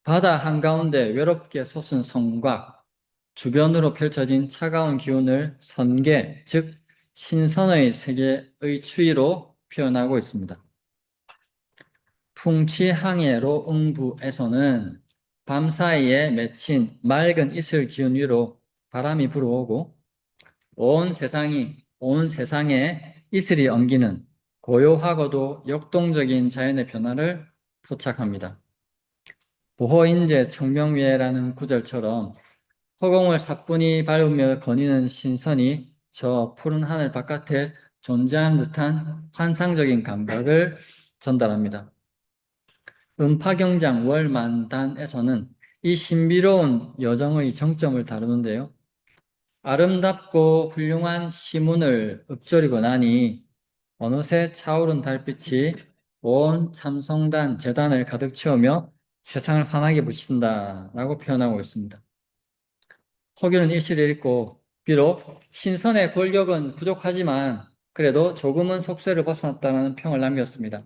바다 한가운데 외롭게 솟은 성곽, 주변으로 펼쳐진 차가운 기운을 선계, 즉 신선의 세계의 추위로 표현하고 있습니다. 풍치항해로 응부에서는 밤사이에 맺힌 맑은 이슬 기운 위로 바람이 불어오고 온 세상에 이슬이 엉기는 고요하고도 역동적인 자연의 변화를 포착합니다. 보호인재 청명위에라는 구절처럼 허공을 사뿐히 밟으며 거니는 신선이 저 푸른 하늘 바깥에 존재한 듯한 환상적인 감각을 전달합니다. 음파경장 월만단에서는 이 신비로운 여정의 정점을 다루는데요. 아름답고 훌륭한 시문을 읊조리고 나니 어느새 차오른 달빛이 온 참성단 재단을 가득 채우며 세상을 환하게 비친다라고 표현하고 있습니다. 허균은 이 시를 읽고 비록 신선의 골격은 부족하지만 그래도 조금은 속세를 벗어났다는 평을 남겼습니다.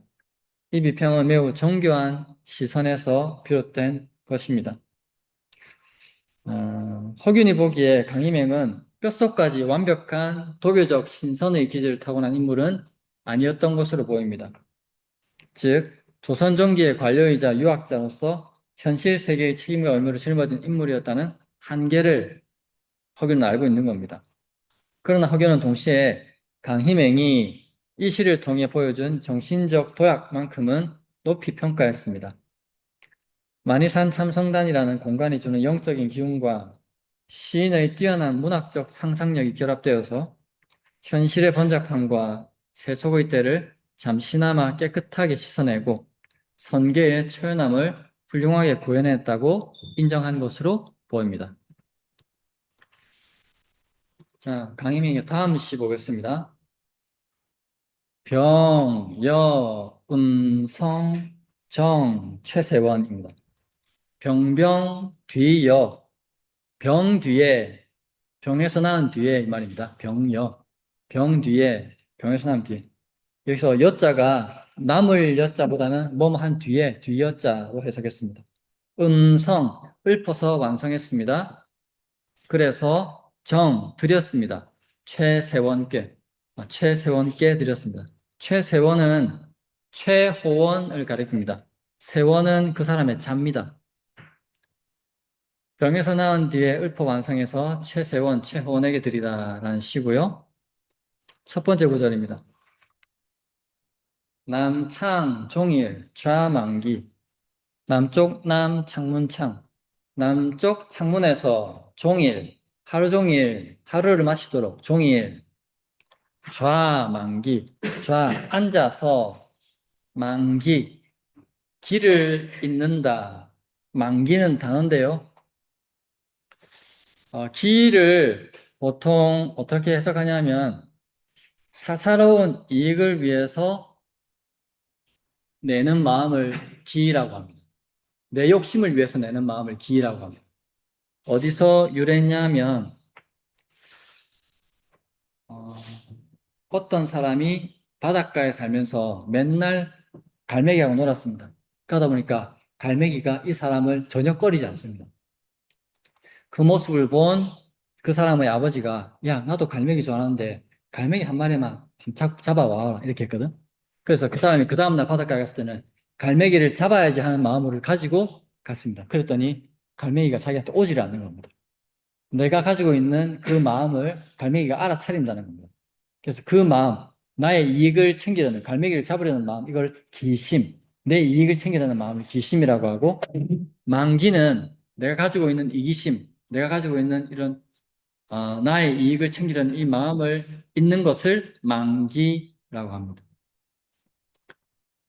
이 비평은 매우 정교한 시선에서 비롯된 것입니다. 허균이 보기에 강희맹은 뼛속까지 완벽한 도교적 신선의 기질을 타고난 인물은 아니었던 것으로 보입니다. 즉, 조선 정기의 관료이자 유학자로서 현실 세계의 책임과 의무를 짊어진 인물이었다는 한계를 허균은 알고 있는 겁니다. 그러나 허균은 동시에 강희맹이 이 시를 통해 보여준 정신적 도약만큼은 높이 평가했습니다. 만이산 참성단이라는 공간이 주는 영적인 기운과 시인의 뛰어난 문학적 상상력이 결합되어서 현실의 번잡함과 세속의 때를 잠시나마 깨끗하게 씻어내고 선계의 초연함을 훌륭하게 구현했다고 인정한 것으로 보입니다. 자, 강희명의 다음 시 보겠습니다. 병, 여, 성, 정, 최세원입니다. 병병, 뒤여, 병 뒤에, 병에서 낳은 뒤에 이 말입니다. 병여, 병 뒤에, 병에서 낳은 뒤에. 여기서 여자가 남을 여자보다는 뭐한 뒤에, 뒤여자로 해석했습니다. 성, 읊어서 완성했습니다. 그래서 드렸습니다. 최세원께 드렸습니다. 최세원은 최호원을 가리킵니다. 세원은 그 사람의 자입니다. 병에서 나은 뒤에 읊어 완성해서 최세원, 최호원에게 드리다라는 시고요. 첫 번째 구절입니다. 남창, 종일, 좌만기. 남쪽 창문창. 남쪽 창문에서 종일, 하루 종일, 하루를 마치도록 종일, 좌만기, 앉아서, 만기, 길을 잇는다. 만기는 단어인데요. 길을 보통 어떻게 해석하냐면, 사사로운 이익을 위해서 내는 마음을 기라고 합니다. 내 욕심을 위해서 내는 마음을 기라고 합니다. 어디서 유래했냐면, 어떤 사람이 바닷가에 살면서 맨날 갈매기하고 놀았습니다. 그러다 보니까 갈매기가 이 사람을 전혀 꺼리지 않습니다. 그 모습을 본 그 사람의 아버지가 야, 나도 갈매기 좋아하는데 갈매기 한 마리만 잡아와 이렇게 했거든. 그래서 그 사람이 그 다음날 바닷가에 갔을 때는 갈매기를 잡아야지 하는 마음을 가지고 갔습니다. 그랬더니 갈매기가 자기한테 오지를 않는 겁니다. 내가 가지고 있는 그 마음을 갈매기가 알아차린다는 겁니다. 그래서 그 마음, 나의 이익을 챙기려는, 갈매기를 잡으려는 마음, 이걸 기심, 내 이익을 챙기려는 마음을 기심이라고 하고, 만기는 내가 가지고 있는 이기심, 내가 가지고 있는 이런 나의 이익을 챙기려는 이 마음을 잇는 것을 만기라고 합니다.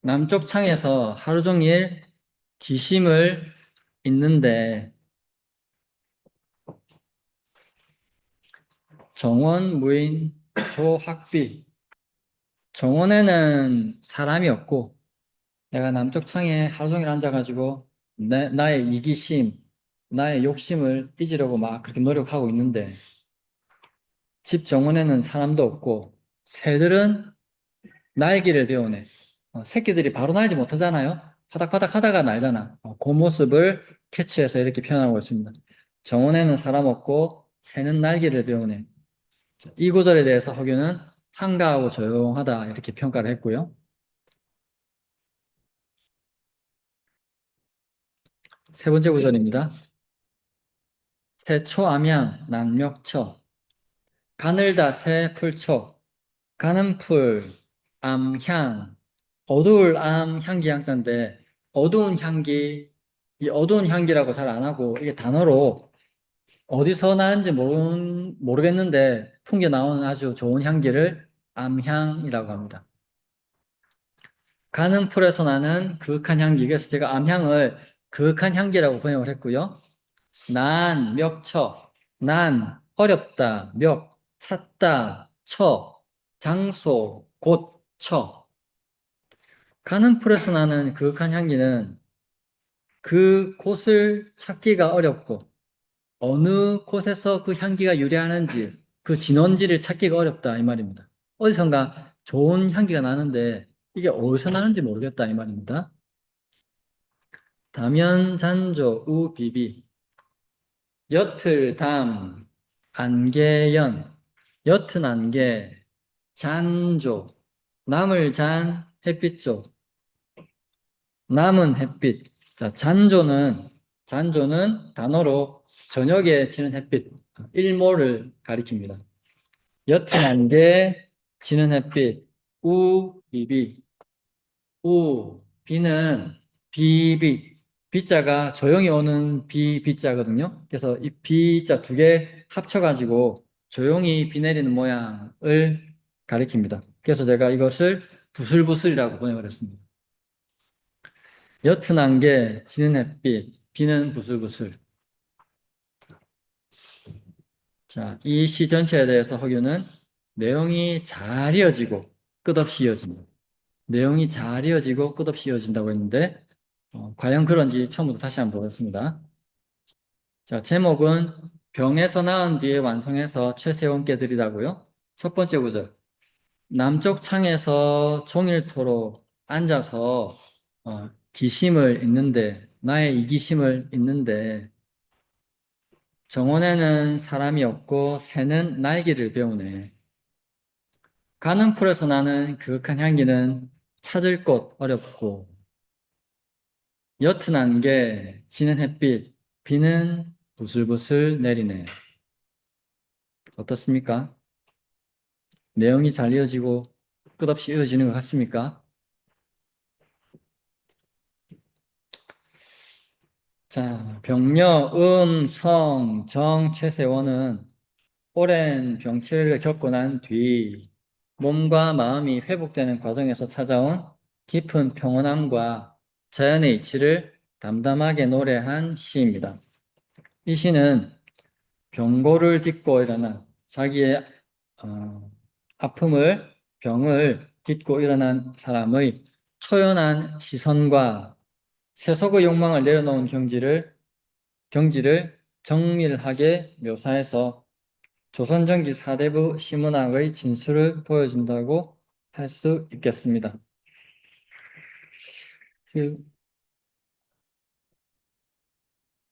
남쪽 창에서 하루 종일 기심을 잇는데 정원, 무인, 조학비, 정원에는 사람이 없고 내가 남쪽 창에 하루 종일 앉아가지고 나의 이기심, 나의 욕심을 잊으려고 막 그렇게 노력하고 있는데 집 정원에는 사람도 없고 새들은 날기를 배우네. 새끼들이 바로 날지 못하잖아요. 파닥파닥 하다가 날잖아. 그 모습을 캐치해서 이렇게 표현하고 있습니다. 정원에는 사람 없고 새는 날기를 배우네. 이 구절에 대해서 허균은 한가하고 조용하다 이렇게 평가를 했고요. 세 번째 구절입니다. 새초 암양 난멱처 가늘다 새 풀초 가는 풀 암향 어두울 암 향기 향자인데 어두운 향기 이 어두운 향기라고 잘 안 하고 이게 단어로 어디서 나는지 모르겠는데 풍겨 나오는 아주 좋은 향기를 암향이라고 합니다. 가는 풀에서 나는 그윽한 향기. 그래서 제가 암향을 그윽한 향기라고 번역을 했고요. 난, 멱처. 난, 어렵다. 멱, 찾다. 처, 장소, 곳, 처. 가는 풀에서 나는 그윽한 향기는 그 곳을 찾기가 어렵고 어느 곳에서 그 향기가 유래하는지 그 진원지를 찾기가 어렵다 이 말입니다. 어디선가 좋은 향기가 나는데 이게 어디서 나는지 모르겠다 이 말입니다. 다면 잔조 우비비 옅을 담 안개연 옅은 안개 잔조 남을 잔 햇빛조 남은 햇빛. 자, 잔조는 단어로 저녁에 지는 햇빛, 일몰을 가리킵니다. 옅은 안개, 지는 햇빛, 비비, 비는 비비, 비자가 조용히 오는 비자거든요. 그래서 이 비자 두 개 합쳐가지고 조용히 비 내리는 모양을 가리킵니다. 그래서 제가 이것을 부슬부슬이라고 번역을 했습니다. 옅은 안개, 지는 햇빛, 비는 부슬부슬. 자, 이 시 전체에 대해서 허균은 내용이 잘 이어지고 끝없이 이어진다. 내용이 잘 이어지고 끝없이 이어진다고 했는데 과연 그런지 처음부터 다시 한번 보겠습니다. 자, 제목은 병에서 나은 뒤에 완성해서 최세원께 드리다고요. 첫 번째 구절. 남쪽 창에서 종일토록 앉아서 기심을 읽는데 나의 이기심을 읽는데 정원에는 사람이 없고 새는 날개를 배우네. 가는 풀에서 나는 그윽한 향기는 찾을 곳 어렵고 옅은 안개, 지는 햇빛, 비는 부슬부슬 내리네. 어떻습니까? 내용이 잘 이어지고 끝없이 이어지는 것 같습니까? 자, 병녀, 성, 정, 최세원은 오랜 병치를 겪고 난 뒤 몸과 마음이 회복되는 과정에서 찾아온 깊은 평온함과 자연의 이치를 담담하게 노래한 시입니다. 이 시는 병고를 딛고 일어난 자기의 아픔을 병을 딛고 일어난 사람의 초연한 시선과 세속의 욕망을 내려놓은 경지를 정밀하게 묘사해서 조선전기 사대부 시문학의 진수를 보여준다고 할 수 있겠습니다. 그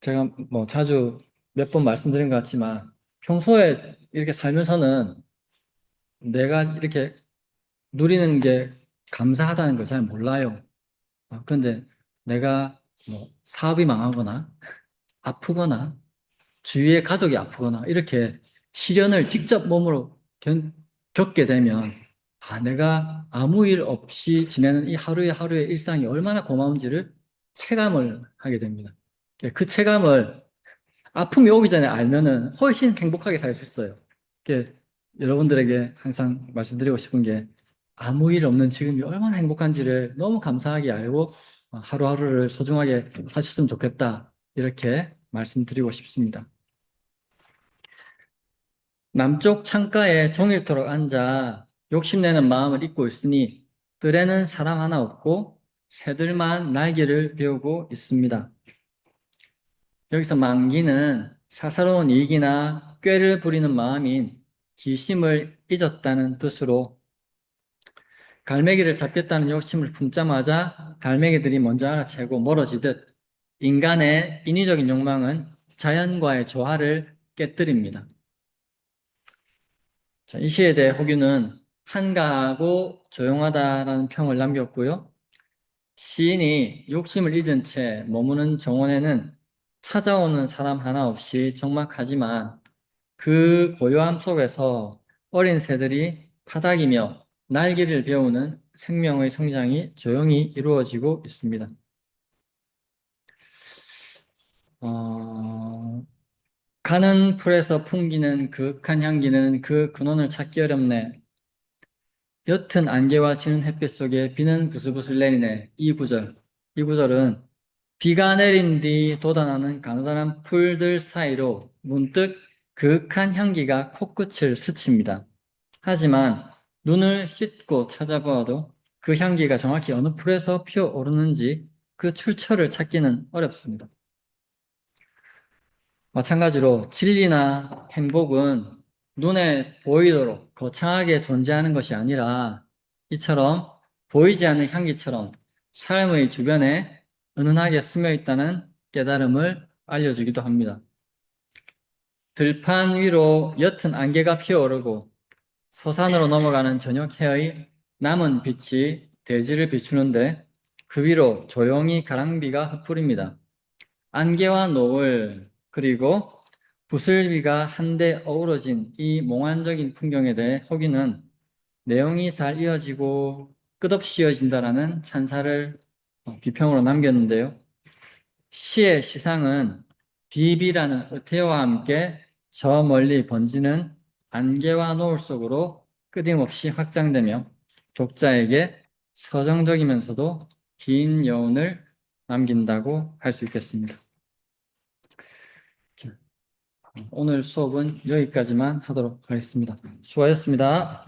제가 뭐 자주 몇 번 말씀드린 것 같지만 평소에 이렇게 살면서는 내가 이렇게 누리는 게 감사하다는 걸 잘 몰라요. 그런데 내가 뭐 사업이 망하거나 아프거나 주위의 가족이 아프거나 이렇게 시련을 직접 몸으로 겪게 되면 내가 아무 일 없이 지내는 이 하루의 일상이 얼마나 고마운지를 체감을 하게 됩니다. 그 체감을 아픔이 오기 전에 알면은 훨씬 행복하게 살 수 있어요. 여러분들에게 항상 말씀드리고 싶은 게 아무 일 없는 지금이 얼마나 행복한지를 너무 감사하게 알고 하루하루를 소중하게 사셨으면 좋겠다. 이렇게 말씀드리고 싶습니다. 남쪽 창가에 종일토록 앉아 욕심내는 마음을 잊고 있으니 뜰에는 사람 하나 없고 새들만 날개를 베우고 있습니다. 여기서 만기는 사사로운 이익이나 꾀를 부리는 마음인 기심을 잊었다는 뜻으로 갈매기를 잡겠다는 욕심을 품자마자 갈매기들이 먼저 알아채고 멀어지듯 인간의 인위적인 욕망은 자연과의 조화를 깨뜨립니다. 자, 이 시에 대해 호규는 한가하고 조용하다라는 평을 남겼고요. 시인이 욕심을 잊은 채 머무는 정원에는 찾아오는 사람 하나 없이 적막하지만 그 고요함 속에서 어린 새들이 파닥이며 날개를 베우는 생명의 성장이 조용히 이루어지고 있습니다. 가는 풀에서 풍기는 그윽한 향기는 그 근원을 찾기 어렵네. 옅은 안개와 지는 햇빛 속에 비는 부슬부슬 내리네. 이 구절은 비가 내린 뒤 돋아나는 가느다란 풀들 사이로 문득 그윽한 향기가 코끝을 스칩니다. 하지만 눈을 씻고 찾아보아도 그 향기가 정확히 어느 풀에서 피어오르는지 그 출처를 찾기는 어렵습니다. 마찬가지로 진리나 행복은 눈에 보이도록 거창하게 존재하는 것이 아니라 이처럼 보이지 않는 향기처럼 삶의 주변에 은은하게 스며 있다는 깨달음을 알려주기도 합니다. 들판 위로 옅은 안개가 피어오르고 서산으로 넘어가는 저녁 해의 남은 빛이 대지를 비추는데 그 위로 조용히 가랑비가 흩뿌립니다. 안개와 노을 그리고 부슬비가 한데 어우러진 이 몽환적인 풍경에 대해 허균은 내용이 잘 이어지고 끝없이 이어진다라는 찬사를 비평으로 남겼는데요. 시의 시상은 비비라는 의태어와 함께 저 멀리 번지는 안개와 노을 속으로 끊임없이 확장되며 독자에게 서정적이면서도 긴 여운을 남긴다고 할 수 있겠습니다. 오늘 수업은 여기까지만 하도록 하겠습니다. 수고하셨습니다.